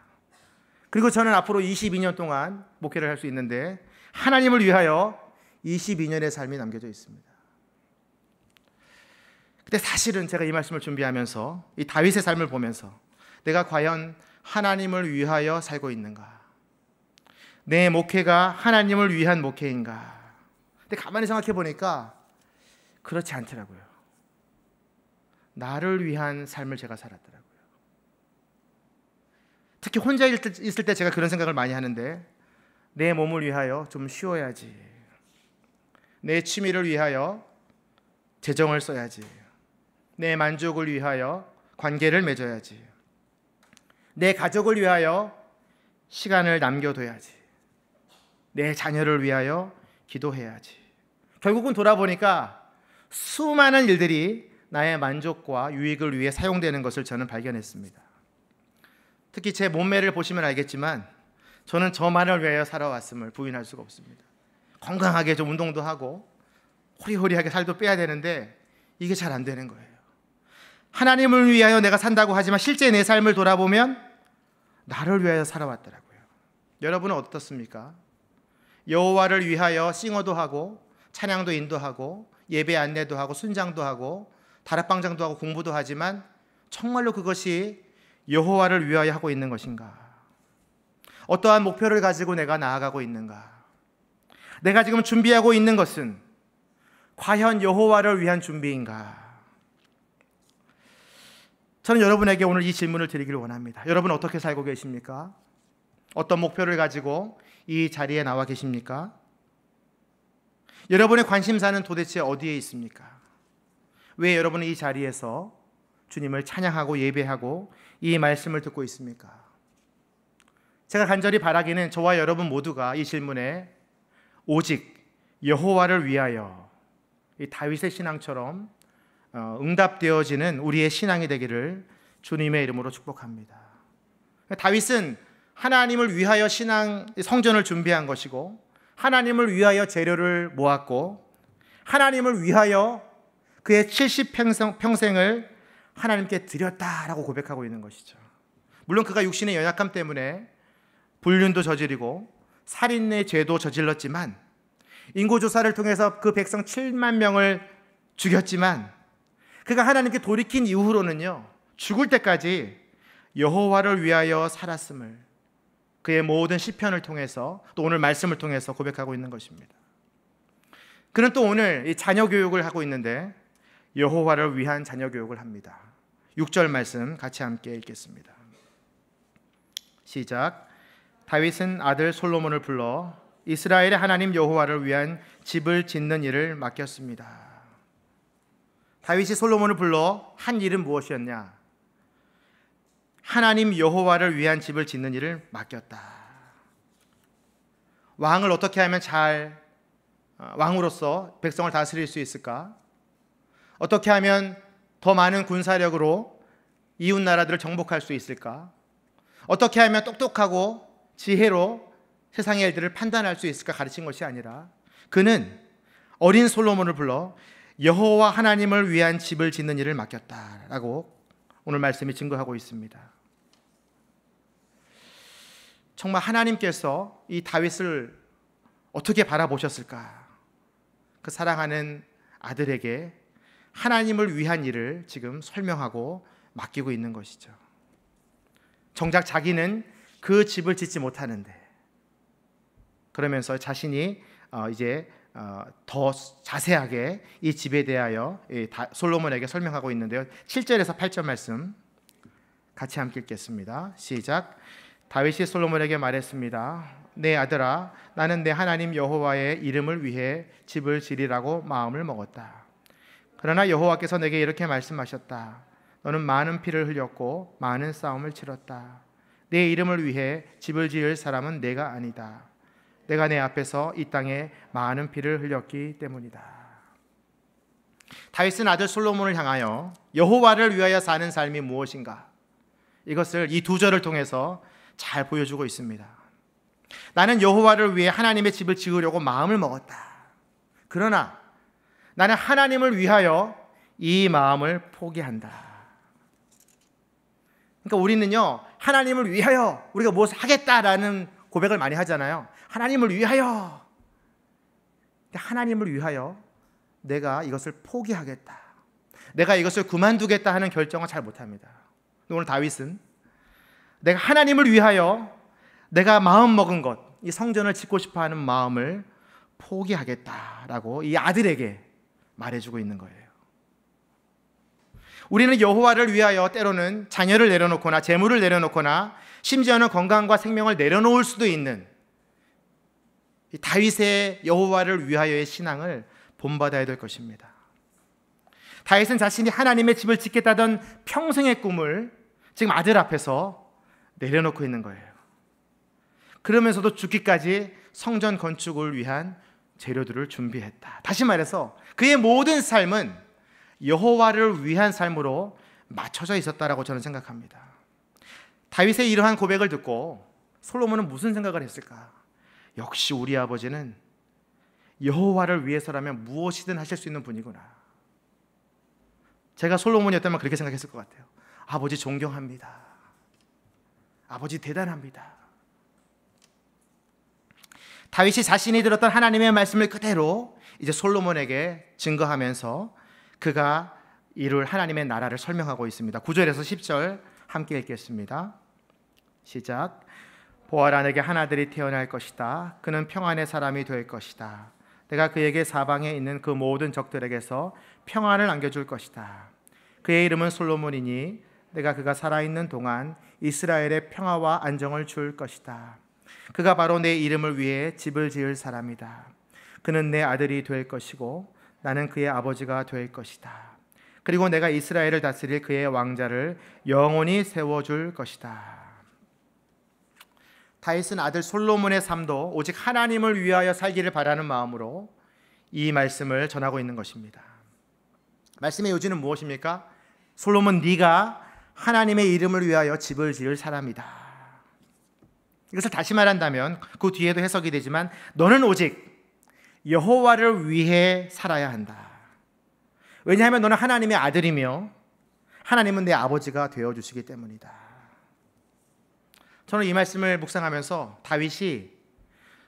그리고 저는 앞으로 22년 동안 목회를 할 수 있는데 하나님을 위하여 22년의 삶이 남겨져 있습니다. 근데 사실은 제가 이 말씀을 준비하면서 이 다윗의 삶을 보면서 내가 과연 하나님을 위하여 살고 있는가? 내 목회가 하나님을 위한 목회인가? 근데 가만히 생각해 보니까 그렇지 않더라고요. 나를 위한 삶을 제가 살았더라고요. 특히 혼자 있을 때 제가 그런 생각을 많이 하는데, 내 몸을 위하여 좀 쉬어야지, 내 취미를 위하여 재정을 써야지, 내 만족을 위하여 관계를 맺어야지, 내 가족을 위하여 시간을 남겨둬야지, 내 자녀를 위하여 기도해야지. 결국은 돌아보니까 수많은 일들이 나의 만족과 유익을 위해 사용되는 것을 저는 발견했습니다. 특히 제 몸매를 보시면 알겠지만 저는 저만을 위하여 살아왔음을 부인할 수가 없습니다. 건강하게 좀 운동도 하고 호리호리하게 살도 빼야 되는데 이게 잘 안 되는 거예요. 하나님을 위하여 내가 산다고 하지만 실제 내 삶을 돌아보면 나를 위하여 살아왔더라고요. 여러분은 어떻습니까? 여호와를 위하여 싱어도 하고 찬양도 인도하고 예배 안내도 하고 순장도 하고 다락방장도 하고 공부도 하지만 정말로 그것이 여호와를 위하여 하고 있는 것인가? 어떠한 목표를 가지고 내가 나아가고 있는가? 내가 지금 준비하고 있는 것은 과연 여호와를 위한 준비인가? 저는 여러분에게 오늘 이 질문을 드리기를 원합니다. 여러분 어떻게 살고 계십니까? 어떤 목표를 가지고 이 자리에 나와 계십니까? 여러분의 관심사는 도대체 어디에 있습니까? 왜 여러분은 이 자리에서 주님을 찬양하고 예배하고 이 말씀을 듣고 있습니까? 제가 간절히 바라기는 저와 여러분 모두가 이 질문에 오직 여호와를 위하여, 이 다윗의 신앙처럼 응답되어지는 우리의 신앙이 되기를 주님의 이름으로 축복합니다. 다윗은 하나님을 위하여 성전을 준비한 것이고, 하나님을 위하여 재료를 모았고, 하나님을 위하여 그의 70평생을 하나님께 드렸다라고 고백하고 있는 것이죠. 물론 그가 육신의 연약함 때문에 불륜도 저지르고 살인의 죄도 저질렀지만, 인구조사를 통해서 그 백성 7만 명을 죽였지만, 그가 하나님께 돌이킨 이후로는요, 죽을 때까지 여호와를 위하여 살았음을 그의 모든 시편을 통해서 또 오늘 말씀을 통해서 고백하고 있는 것입니다. 그는 또 오늘 이 자녀 교육을 하고 있는데 여호와를 위한 자녀 교육을 합니다. 6절 말씀 같이 함께 읽겠습니다. 시작. 다윗은 아들 솔로몬을 불러 이스라엘의 하나님 여호와를 위한 집을 짓는 일을 맡겼습니다. 다윗이 솔로몬을 불러 한 일은 무엇이었냐? 하나님 여호와를 위한 집을 짓는 일을 맡겼다. 왕을 어떻게 하면 잘 왕으로서 백성을 다스릴 수 있을까? 어떻게 하면 더 많은 군사력으로 이웃 나라들을 정복할 수 있을까? 어떻게 하면 똑똑하고 지혜로 세상의 일들을 판단할 수 있을까 가르친 것이 아니라 그는 어린 솔로몬을 불러 여호와 하나님을 위한 집을 짓는 일을 맡겼다라고 오늘 말씀이 증거하고 있습니다. 정말 하나님께서 이 다윗을 어떻게 바라보셨을까? 그 사랑하는 아들에게 하나님을 위한 일을 지금 설명하고 맡기고 있는 것이죠. 정작 자기는 그 집을 짓지 못하는데 그러면서 자신이 이제 더 자세하게 이 집에 대하여 솔로몬에게 설명하고 있는데요. 7절에서 8절 말씀 같이 함께 읽겠습니다. 시작. 다윗이 솔로몬에게 말했습니다. 내 아들아, 나는 내 하나님 여호와의 이름을 위해 집을 지으리라고 마음을 먹었다. 그러나 여호와께서 내게 이렇게 말씀하셨다. 너는 많은 피를 흘렸고 많은 싸움을 치렀다. 내 이름을 위해 집을 지을 사람은 내가 아니다. 내가 내 앞에서 이 땅에 많은 피를 흘렸기 때문이다. 다윗은 아들 솔로몬을 향하여 여호와를 위하여 사는 삶이 무엇인가? 이것을 이 두 절을 통해서 잘 보여주고 있습니다. 나는 여호와를 위해 하나님의 집을 지으려고 마음을 먹었다. 그러나 나는 하나님을 위하여 이 마음을 포기한다. 그러니까 우리는요, 하나님을 위하여 우리가 무엇을 하겠다라는 고백을 많이 하잖아요. 하나님을 위하여. 하나님을 위하여 내가 이것을 포기하겠다, 내가 이것을 그만두겠다 하는 결정을 잘 못합니다. 오늘 다윗은 내가 하나님을 위하여 내가 마음 먹은 것, 이 성전을 짓고 싶어하는 마음을 포기하겠다라고 이 아들에게 말해주고 있는 거예요. 우리는 여호와를 위하여 때로는 자녀를 내려놓거나 재물을 내려놓거나 심지어는 건강과 생명을 내려놓을 수도 있는 이 다윗의 여호와를 위하여의 신앙을 본받아야 될 것입니다. 다윗은 자신이 하나님의 집을 짓겠다던 평생의 꿈을 지금 아들 앞에서 내려놓고 있는 거예요. 그러면서도 죽기까지 성전 건축을 위한 재료들을 준비했다. 다시 말해서 그의 모든 삶은 여호와를 위한 삶으로 맞춰져 있었다라고 저는 생각합니다. 다윗의 이러한 고백을 듣고 솔로몬은 무슨 생각을 했을까? 역시 우리 아버지는 여호와를 위해서라면 무엇이든 하실 수 있는 분이구나. 제가 솔로몬이었다면 그렇게 생각했을 것 같아요. 아버지 존경합니다. 아버지 대단합니다. 다윗이 자신이 들었던 하나님의 말씀을 그대로 이제 솔로몬에게 증거하면서 그가 이룰 하나님의 나라를 설명하고 있습니다. 9절에서 10절 함께 읽겠습니다. 시작. 보아라, 내게 한 아들이 태어날 것이다. 그는 평안의 사람이 될 것이다. 내가 그에게 사방에 있는 그 모든 적들에게서 평안을 안겨줄 것이다. 그의 이름은 솔로몬이니 내가 그가 살아있는 동안 이스라엘의 평화와 안정을 줄 것이다. 그가 바로 내 이름을 위해 집을 지을 사람이다. 그는 내 아들이 될 것이고 나는 그의 아버지가 될 것이다. 그리고 내가 이스라엘을 다스릴 그의 왕자를 영원히 세워줄 것이다. 다윗은 아들 솔로몬의 삶도 오직 하나님을 위하여 살기를 바라는 마음으로 이 말씀을 전하고 있는 것입니다. 말씀의 요지는 무엇입니까? 솔로몬, 네가 하나님의 이름을 위하여 집을 지을 사람이다. 이것을 다시 말한다면 그 뒤에도 해석이 되지만 너는 오직 여호와를 위해 살아야 한다. 왜냐하면 너는 하나님의 아들이며 하나님은 내 아버지가 되어주시기 때문이다. 저는 이 말씀을 묵상하면서 다윗이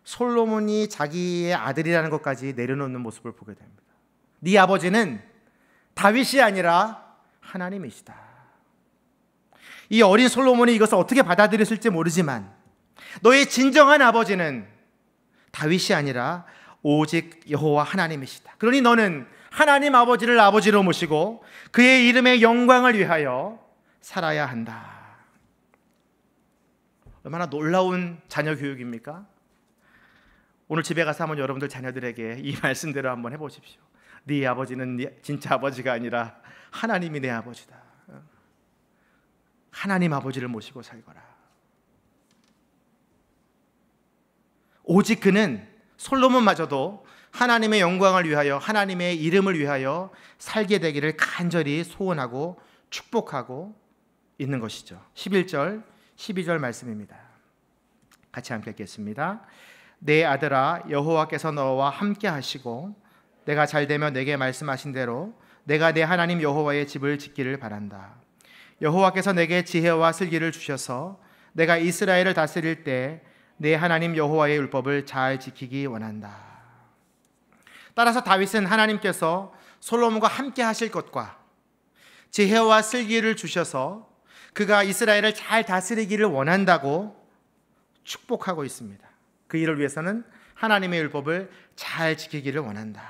솔로몬이 자기의 아들이라는 것까지 내려놓는 모습을 보게 됩니다. 네 아버지는 다윗이 아니라 하나님이시다. 이 어린 솔로몬이 이것을 어떻게 받아들였을지 모르지만 너의 진정한 아버지는 다윗이 아니라 오직 여호와 하나님이시다. 그러니 너는 하나님 아버지를 아버지로 모시고 그의 이름의 영광을 위하여 살아야 한다. 얼마나 놀라운 자녀 교육입니까? 오늘 집에 가서 한번 여러분들 자녀들에게 이 말씀대로 한번 해보십시오. 네 아버지는 진짜 아버지가 아니라 하나님이 내 아버지다. 하나님 아버지를 모시고 살거라. 오직 그는 솔로몬마저도 하나님의 영광을 위하여 하나님의 이름을 위하여 살게 되기를 간절히 소원하고 축복하고 있는 것이죠. 11절 12절 말씀입니다. 같이 함께 읽겠습니다. 내 아들아, 여호와께서 너와 함께 하시고 내가 잘되면 내게 말씀하신 대로 내가 내 하나님 여호와의 집을 짓기를 바란다. 여호와께서 내게 지혜와 슬기를 주셔서 내가 이스라엘을 다스릴 때 내 하나님 여호와의 율법을 잘 지키기 원한다. 따라서 다윗은 하나님께서 솔로몬과 함께 하실 것과 지혜와 슬기를 주셔서 그가 이스라엘을 잘 다스리기를 원한다고 축복하고 있습니다. 그 일을 위해서는 하나님의 율법을 잘 지키기를 원한다.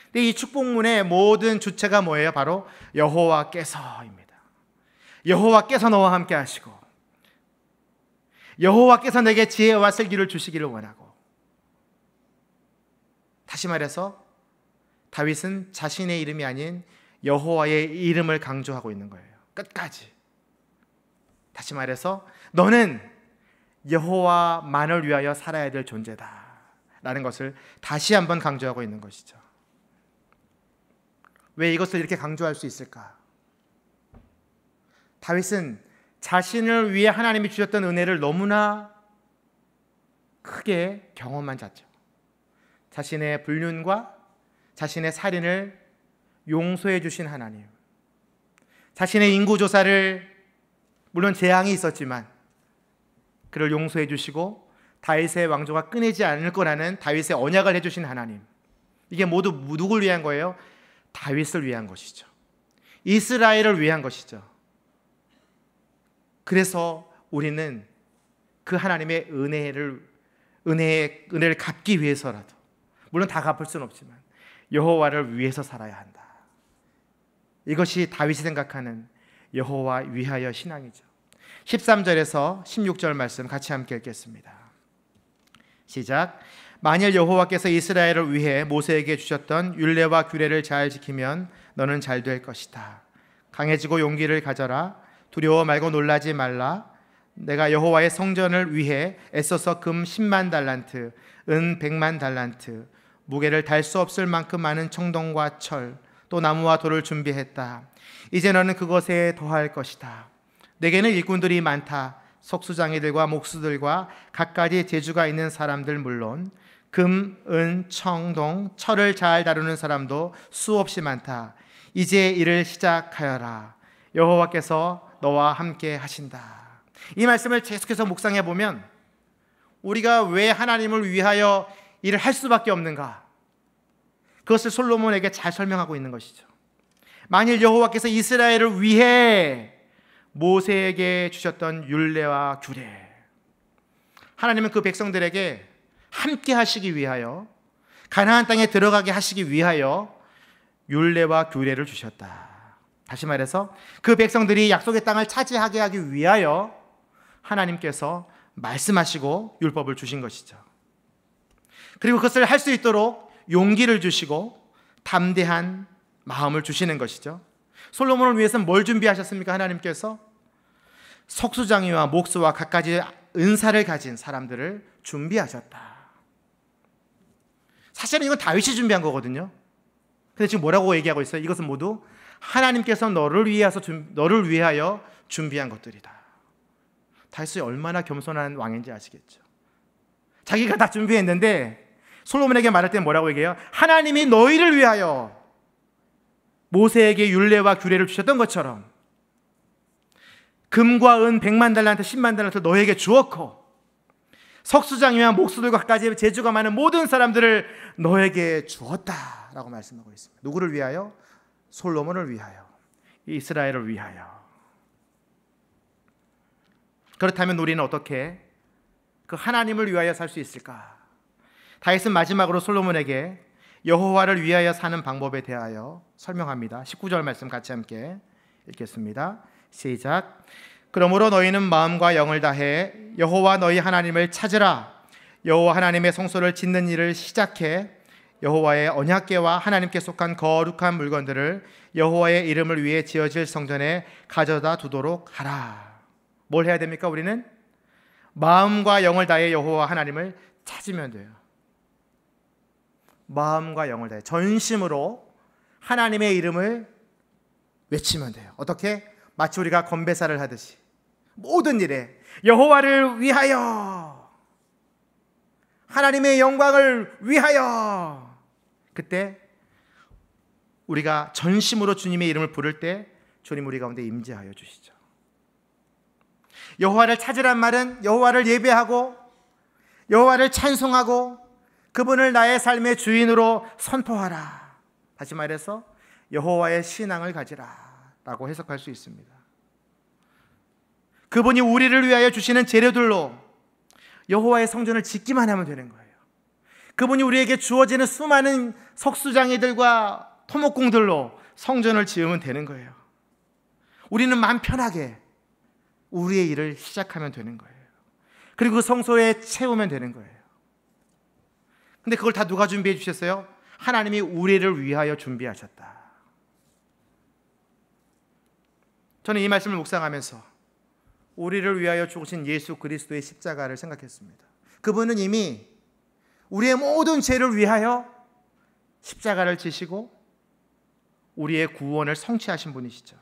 근데 이 축복문의 모든 주체가 뭐예요? 바로 여호와께서입니다. 여호와께서 너와 함께 하시고 여호와께서 내게 지혜와 슬기를 주시기를 원하고, 다시 말해서 다윗은 자신의 이름이 아닌 여호와의 이름을 강조하고 있는 거예요. 끝까지. 다시 말해서 너는 여호와만을 위하여 살아야 될 존재다 라는 것을 다시 한번 강조하고 있는 것이죠. 왜 이것을 이렇게 강조할 수 있을까? 다윗은 자신을 위해 하나님이 주셨던 은혜를 너무나 크게 경험한 자죠. 자신의 불륜과 자신의 살인을 용서해 주신 하나님, 자신의 인구조사를 물론 재앙이 있었지만 그를 용서해 주시고 다윗의 왕조가 끊이지 않을 거라는 다윗의 언약을 해주신 하나님, 이게 모두 누구를 위한 거예요? 다윗을 위한 것이죠. 이스라엘을 위한 것이죠. 그래서 우리는 그 하나님의 은혜를 갚기 위해서라도, 물론 다 갚을 수는 없지만 여호와를 위해서 살아야 한다. 이것이 다윗이 생각하는 여호와 위하여 신앙이죠. 13절에서 16절 말씀 같이 함께 읽겠습니다. 시작. 만일 여호와께서 이스라엘을 위해 모세에게 주셨던 율례와 규례를 잘 지키면 너는 잘 될 것이다. 강해지고 용기를 가져라. 두려워 말고 놀라지 말라. 내가 여호와의 성전을 위해 애써서 금 10만 달란트, 은 100만 달란트, 무게를 달 수 없을 만큼 많은 청동과 철, 또 나무와 돌을 준비했다. 이제 너는 그것에 더할 것이다. 내게는 일꾼들이 많다. 석수장이들과 목수들과 갖가지 재주가 있는 사람들 물론 금, 은, 청동, 철을 잘 다루는 사람도 수없이 많다. 이제 일을 시작하여라. 여호와께서 너와 함께 하신다. 이 말씀을 계속해서 묵상해 보면 우리가 왜 하나님을 위하여 일을 할 수밖에 없는가, 그것을 솔로몬에게 잘 설명하고 있는 것이죠. 만일 여호와께서 이스라엘을 위해 모세에게 주셨던 율례와 규례, 하나님은 그 백성들에게 함께 하시기 위하여, 가나안 땅에 들어가게 하시기 위하여 율례와 규례를 주셨다. 다시 말해서 그 백성들이 약속의 땅을 차지하게 하기 위하여 하나님께서 말씀하시고 율법을 주신 것이죠. 그리고 그것을 할 수 있도록 용기를 주시고 담대한 마음을 주시는 것이죠. 솔로몬을 위해서는 뭘 준비하셨습니까? 하나님께서 석수장이와 목수와 갖가지 은사를 가진 사람들을 준비하셨다. 사실은 이건 다윗이 준비한 거거든요. 근데 지금 뭐라고 얘기하고 있어요? 이것은 모두 하나님께서 너를 위하여 준비한 것들이다. 다윗이 얼마나 겸손한 왕인지 아시겠죠? 자기가 다 준비했는데 솔로몬에게 말할 때는 뭐라고 얘기해요? 하나님이 너희를 위하여 모세에게 율례와 규례를 주셨던 것처럼 금과 은 100만 달란트, 10만 달란트 너에게 주었고, 석수장이와 목수들과 갖가지 재주가 많은 모든 사람들을 너에게 주었다라고 말씀하고 있습니다. 누구를 위하여? 솔로몬을 위하여, 이스라엘을 위하여. 그렇다면 우리는 어떻게 그 하나님을 위하여 살 수 있을까? 다윗은 마지막으로 솔로몬에게 여호와를 위하여 사는 방법에 대하여 설명합니다. 19절 말씀 같이 함께 읽겠습니다. 시작. 그러므로 너희는 마음과 영을 다해 여호와 너희 하나님을 찾으라. 여호와 하나님의 성소를 짓는 일을 시작해 여호와의 언약궤와 하나님께 속한 거룩한 물건들을 여호와의 이름을 위해 지어질 성전에 가져다 두도록 하라. 뭘 해야 됩니까? 우리는 마음과 영을 다해 여호와 하나님을 찾으면 돼요. 마음과 영을 다해 전심으로 하나님의 이름을 외치면 돼요. 어떻게? 마치 우리가 건배사를 하듯이 모든 일에 여호와를 위하여, 하나님의 영광을 위하여, 그때 우리가 전심으로 주님의 이름을 부를 때 주님 우리 가운데 임재하여 주시죠. 여호와를 찾으란 말은 여호와를 예배하고 여호와를 찬송하고 그분을 나의 삶의 주인으로 선포하라. 다시 말해서 여호와의 신앙을 가지라 라고 해석할 수 있습니다. 그분이 우리를 위하여 주시는 재료들로 여호와의 성전을 짓기만 하면 되는 거예요. 그분이 우리에게 주어지는 수많은 석수장이들과 토목공들로 성전을 지으면 되는 거예요. 우리는 마음 편하게 우리의 일을 시작하면 되는 거예요. 그리고 그 성소에 채우면 되는 거예요. 근데 그걸 다 누가 준비해 주셨어요? 하나님이 우리를 위하여 준비하셨다. 저는 이 말씀을 묵상하면서 우리를 위하여 죽으신 예수 그리스도의 십자가를 생각했습니다. 그분은 이미 우리의 모든 죄를 위하여 십자가를 지시고 우리의 구원을 성취하신 분이시죠.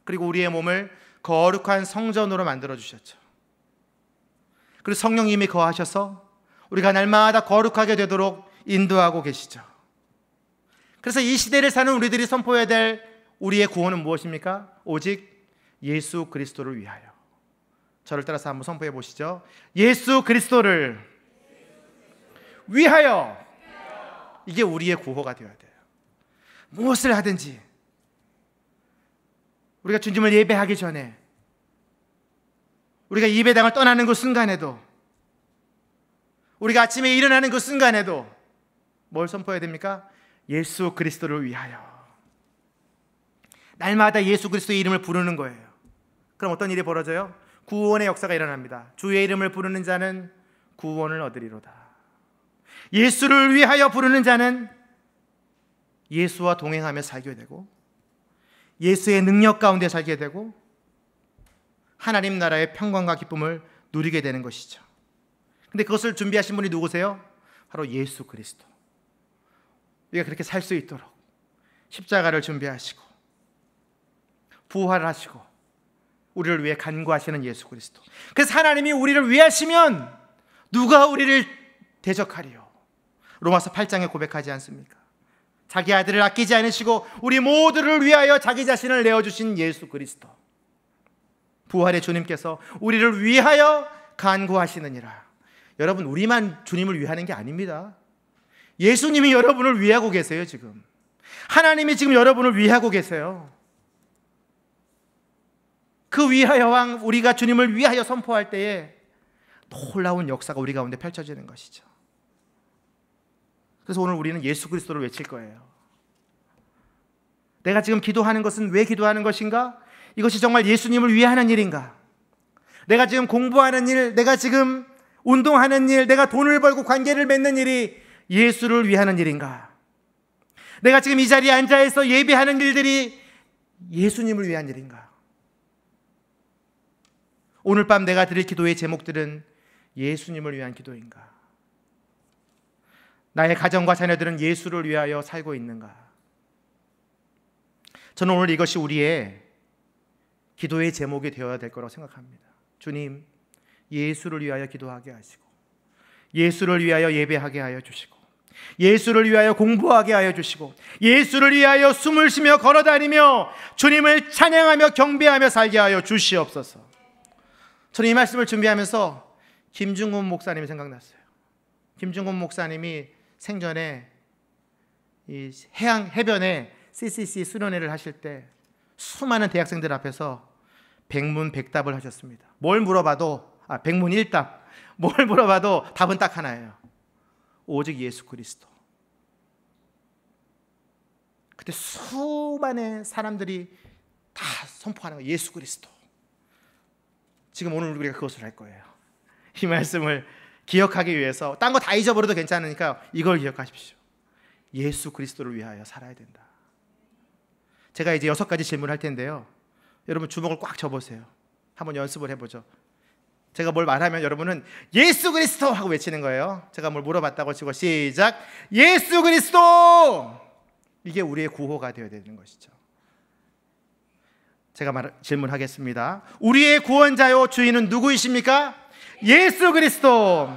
그리고 우리의 몸을 거룩한 성전으로 만들어 주셨죠. 그리고 성령님이 거하셔서 우리가 날마다 거룩하게 되도록 인도하고 계시죠. 그래서 이 시대를 사는 우리들이 선포해야 될 우리의 구원은 무엇입니까? 오직 예수 그리스도를 위하여. 저를 따라서 한번 선포해 보시죠. 예수 그리스도를 위하여. 이게 우리의 구호가 되어야 돼요. 무엇을 하든지 우리가 주님을 예배하기 전에, 우리가 예배당을 떠나는 그 순간에도, 우리가 아침에 일어나는 그 순간에도 뭘 선포해야 됩니까? 예수 그리스도를 위하여. 날마다 예수 그리스도의 이름을 부르는 거예요. 그럼 어떤 일이 벌어져요? 구원의 역사가 일어납니다. 주의 이름을 부르는 자는 구원을 얻으리로다. 예수를 위하여 부르는 자는 예수와 동행하며 살게 되고 예수의 능력 가운데 살게 되고 하나님 나라의 평강과 기쁨을 누리게 되는 것이죠. 근데 그것을 준비하신 분이 누구세요? 바로 예수 그리스도. 우리가 그렇게 살 수 있도록 십자가를 준비하시고 부활하시고 우리를 위해 간구하시는 예수 그리스도. 그래서 하나님이 우리를 위하시면 누가 우리를 대적하리요? 로마서 8장에 고백하지 않습니까? 자기 아들을 아끼지 않으시고 우리 모두를 위하여 자기 자신을 내어주신 예수 그리스도. 부활의 주님께서 우리를 위하여 간구하시느니라. 여러분, 우리만 주님을 위하는 게 아닙니다. 예수님이 여러분을 위하고 계세요. 지금 하나님이 지금 여러분을 위하고 계세요. 그 위하여 왕, 우리가 주님을 위하여 선포할 때에 놀라운 역사가 우리 가운데 펼쳐지는 것이죠. 그래서 오늘 우리는 예수 그리스도를 외칠 거예요. 내가 지금 기도하는 것은 왜 기도하는 것인가? 이것이 정말 예수님을 위해 하는 일인가? 내가 지금 공부하는 일, 내가 지금 운동하는 일, 내가 돈을 벌고 관계를 맺는 일이 예수를 위하는 일인가? 내가 지금 이 자리에 앉아서 예배하는 일들이 예수님을 위한 일인가? 오늘 밤 내가 드릴 기도의 제목들은 예수님을 위한 기도인가? 나의 가정과 자녀들은 예수를 위하여 살고 있는가? 저는 오늘 이것이 우리의 기도의 제목이 되어야 될 거라고 생각합니다. 주님, 예수를 위하여 기도하게 하시고 예수를 위하여 예배하게 하여 주시고 예수를 위하여 공부하게 하여 주시고 예수를 위하여 숨을 쉬며 걸어다니며 주님을 찬양하며 경배하며 살게 하여 주시옵소서. 저는 이 말씀을 준비하면서 김중곤 목사님이 생각났어요. 김중곤 목사님이 생전에 이 해변에 CCC 수련회를 하실 때 수많은 대학생들 앞에서 백문백답을 하셨습니다. 뭘 물어봐도 백문일답. 뭘 물어봐도 답은 딱 하나예요. 오직 예수 그리스도. 그때 수많은 사람들이 다 선포하는 거예요. 예수 그리스도. 지금 오늘 우리가 그것을 할 거예요. 이 말씀을 기억하기 위해서 딴 거 다 잊어버려도 괜찮으니까 이걸 기억하십시오. 예수 그리스도를 위하여 살아야 된다. 제가 이제 6가지 질문을 할 텐데요. 여러분 주먹을 꽉 쥐어보세요. 한번 연습을 해보죠. 제가 뭘 말하면 여러분은 예수 그리스도 하고 외치는 거예요. 제가 뭘 물어봤다고 치고 시작. 예수 그리스도. 이게 우리의 구호가 되어야 되는 것이죠. 제가 질문하겠습니다. 우리의 구원자요 주인은 누구이십니까? 예수 그리스도.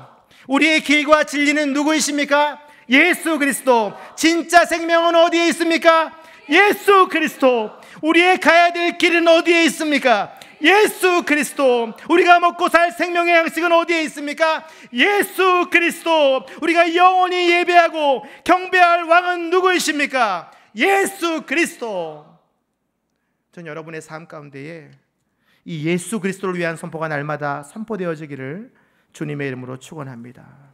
우리의 길과 진리는 누구이십니까? 예수 그리스도. 진짜 생명은 어디에 있습니까? 예수 그리스도. 우리의 가야 될 길은 어디에 있습니까? 예수 그리스도. 우리가 먹고 살 생명의 양식은 어디에 있습니까? 예수 그리스도. 우리가 영원히 예배하고 경배할 왕은 누구이십니까? 예수 그리스도. 전 여러분의 삶 가운데에 이 예수 그리스도를 위한 선포가 날마다 선포되어지기를 주님의 이름으로 축원합니다.